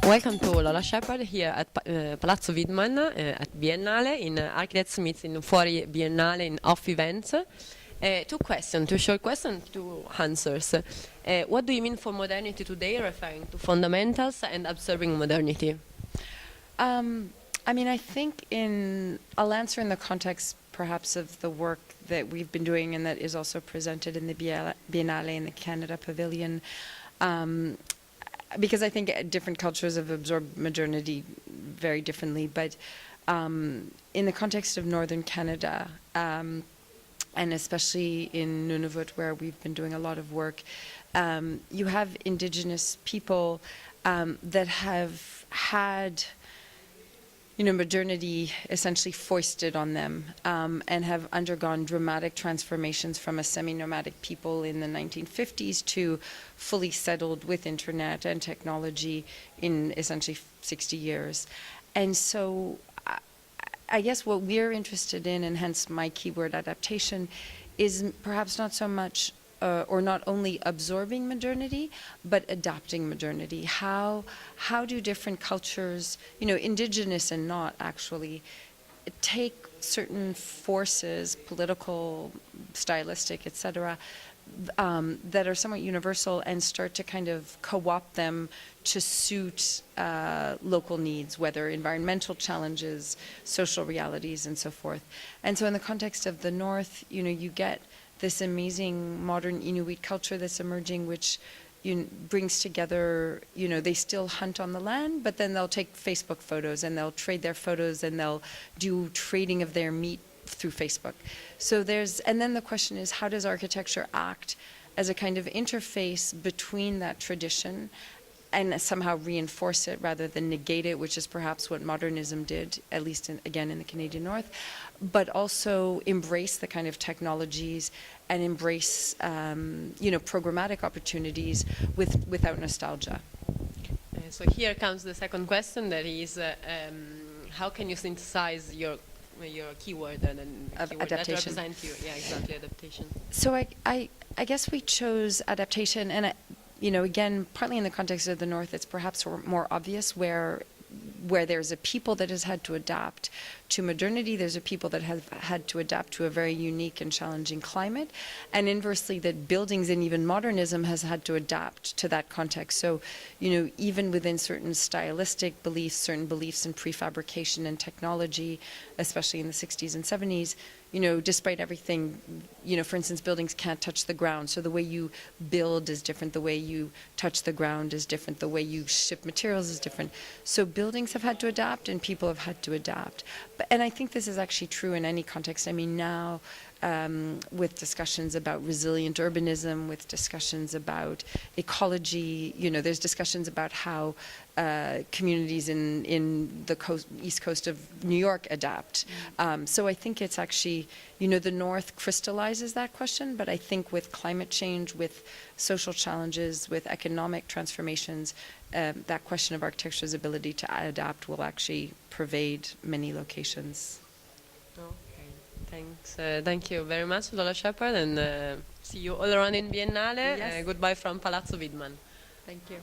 Welcome to Lola Sheppard here at Palazzo Widmann at Biennale in Architects Meets in Fuori Biennale in off events. Two short questions, two answers. What do you mean for modernity today, referring to fundamentals and observing modernity? I mean, I think I'll answer in the context perhaps of the work that we've been doing and that is also presented in the Biennale in the Canada Pavilion. Because I think different cultures have absorbed modernity very differently. But in the context of Northern Canada, and especially in Nunavut, where we've been doing a lot of work, you have Indigenous people that have had modernity essentially foisted on them, and have undergone dramatic transformations from a semi-nomadic people in the 1950s to fully settled with internet and technology in essentially 60 years. And so I guess what we're interested in, and hence my keyword adaptation, is perhaps not so much or not only absorbing modernity, but adapting modernity. How do different cultures, indigenous and not actually, take certain forces, political, stylistic, etc., that are somewhat universal and start to kind of co-opt them to suit local needs, whether environmental challenges, social realities, and so forth. And so in the context of the North, you get this amazing modern Inuit culture that's emerging, which brings together, they still hunt on the land, but then they'll take Facebook photos and they'll trade their photos and they'll do trading of their meat through Facebook. So and then the question is, how does architecture act as a kind of interface between that tradition and somehow reinforce it rather than negate it, which is perhaps what modernism did, at least again in the Canadian North, but also embrace the kind of technologies and embrace programmatic opportunities without nostalgia. So here comes the second question, that is, how can you synthesize your keyword and keyword adaptation. That represent you? Yeah, exactly, adaptation. So I guess we chose adaptation, and again, partly in the context of the North, it's perhaps more obvious where there's a people that has had to adapt to modernity, there's a people that have had to adapt to a very unique and challenging climate, and inversely that buildings and even modernism has had to adapt to that context. So, even within certain stylistic beliefs, certain beliefs in prefabrication and technology, especially in the 60s and 70s, despite everything, for instance, buildings can't touch the ground. So the way you build is different. The way you touch the ground is different. The way you ship materials is different. So buildings have had to adapt and people have had to adapt. And I think this is actually true in any context. I mean, now with discussions about resilient urbanism, with discussions about ecology, there's discussions about how communities in the east coast of New York adapt. So I think it's actually, the North crystallizes that question, but I think with climate change, with social challenges, with economic transformations, that question of architecture's ability to adapt will actually pervade many locations. Thanks. Thank you very much, Lola Sheppard, and see you all around in Biennale. Yes. Goodbye from Palazzo Widmann. Thank you.